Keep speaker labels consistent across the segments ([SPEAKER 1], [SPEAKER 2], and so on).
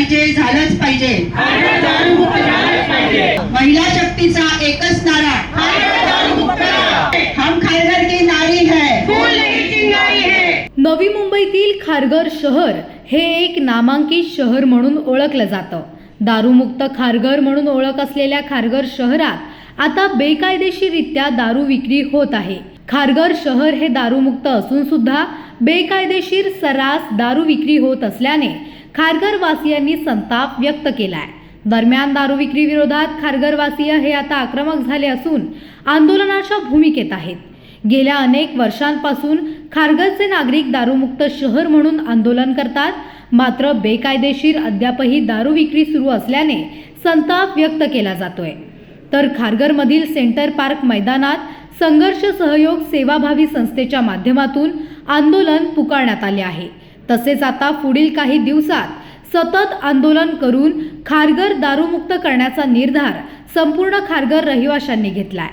[SPEAKER 1] पाहिजे, झालंच पाहिजे। महिला शक्तीचा एकच नारा, हम खारघर की नारी है, फूल नहीं चिंगारी है।
[SPEAKER 2] नवी मुंबईतील खारघर शहर हे एक नामांकित शहर म्हणून ओळखलं जातं। दारूमुक्त खारघर म्हणून ओळख असलेल्या खारघर शहरात आता बेकायदेशीररित्या दारू विक्री होत आहे। खारघर शहर हे दारूमुक्त असून सुद्धा बेकायदेशीर सर्रास दारू विक्री होत असल्याने खारघर वासियांनी संताप व्यक्त केलाय। दरम्यान दारू विक्री विरोधात खारघरवासीय हे आता आक्रमक झाले असून आंदोलनाच्या भूमिकेत आहेत। गेल्या अनेक वर्षांपासून खारघरचे नागरिक दारूमुक्त शहर म्हणून आंदोलन करतात, मात्र बेकायदेशीर अद्यापही दारू विक्री सुरू असल्याने संताप व्यक्त केला जातोय। तर खारघरमधील सेंटर पार्क मैदानात संघर्ष सहयोग सेवाभावी संस्थेच्या माध्यमातून आंदोलन पुकारण्यात आले आहे। तसेच आता पुढील काही दिवसात सतत आंदोलन करून खारघर दारूमुक्त करण्याचा निर्धार संपूर्ण खारघर रहिवाशांनी घेतलाय।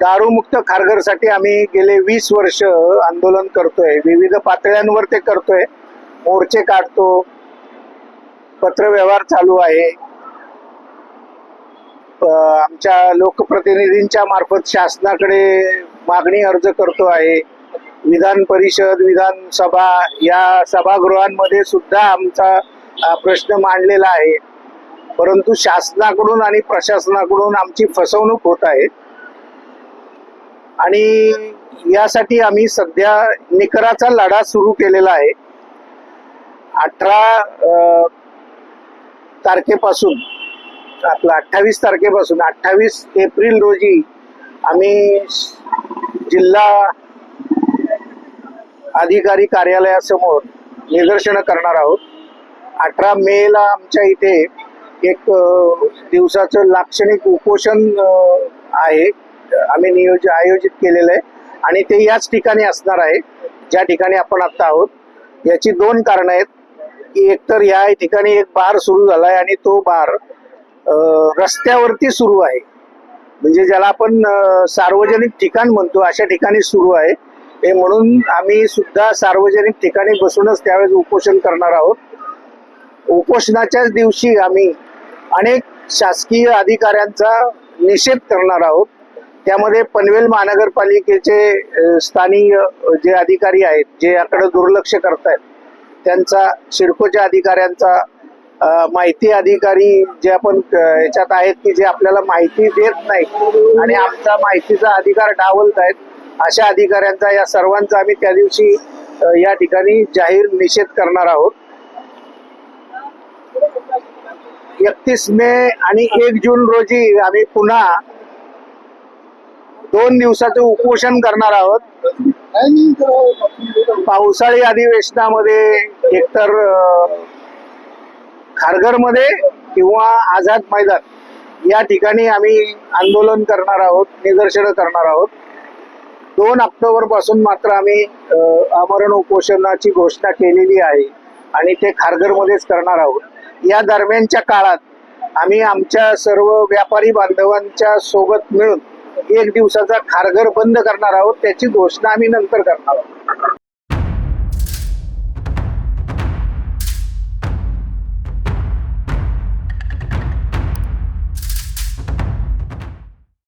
[SPEAKER 3] दारूमुक्त खारघरसाठी आम्ही गेले 20 वर्ष आंदोलन करतोय। विविध पातळ्यांवर ते करतोय, मोर्चे काढतो, पत्रव्यवहार चालू आहे। आमच्या लोकप्रतिनिधींच्या मार्फत शासनाकडे मागणी अर्ज करतो आहे। विधान परिषद, विधानसभा या सभागृहांमध्ये सुद्धा आमचा प्रश्न मांडलेला आहे, परंतु शासनाकडून आणि प्रशासनाकडून आमची फसवणूक होत आहे आणि यासाठी आम्ही सध्या निकराचा लढा सुरू केलेला आहे। 18 तारखेपासून 28 तारखेपासून 28 एप्रिल रोजी आम्ही जिल्हा अधिकारी कार्यालयासमोर निदर्शनं करणार आहोत। 18 मेला आमच्या इथे एक दिवसाचं लाक्षणिक उपोषण आहे, आम्ही आयोजित केलेलं आहे आणि ते याच ठिकाणी असणार आहे ज्या ठिकाणी आपण आता आहोत। याची 2 कारणं आहेत की एकतर या ठिकाणी एक बार सुरू झालाय आणि तो बार रस्त्यावरती सुरू आहे, म्हणजे ज्याला आपण सार्वजनिक ठिकाण म्हणतो अशा ठिकाणी सुरू आहे। हे म्हणून आम्ही सुद्धा सार्वजनिक ठिकाणी बसूनच त्यावेळेस उपोषण करणार आहोत। उपोषणाच्याच दिवशी आम्ही अनेक शासकीय अधिकाऱ्यांचा निषेध करणार आहोत। त्यामध्ये पनवेल महानगरपालिकेचे स्थानिक जे अधिकारी आहेत, जे याकडे दुर्लक्ष करतायत, त्यांचा, सिडकोच्या अधिकाऱ्यांचा, माहिती अधिकारी जे आपण याच्यात आहेत की जे आपल्याला माहिती देत नाहीत आणि आमचा माहितीचा अधिकार डावलत आहेत, अशा अधिकाऱ्यांचा, या सर्वांचा आम्ही त्या दिवशी या ठिकाणी जाहीर निषेध करणार आहोत। 31 मे आणि 1 जून रोजी आम्ही पुन्हा 2 दिवसाचं उपोषण करणार आहोत। पावसाळी अधिवेशनामध्ये एकतर खारघरमध्ये किंवा आझाद मैदान या ठिकाणी आम्ही आंदोलन करणार आहोत, निदर्शनं करणार आहोत। 2 ऑक्टोबर पासून मात्र आम्ही आमरण उपोषणाची घोषणा केलेली आहे आणि ते खारघरमध्येच करणार आहोत। या दरम्यानच्या काळात आम्ही आमच्या सर्व व्यापारी बांधवांच्या सोबत मिळून 1 दिवसाचा खारघर बंद करणार आहोत, त्याची घोषणा आम्ही नंतर करणार आहोत।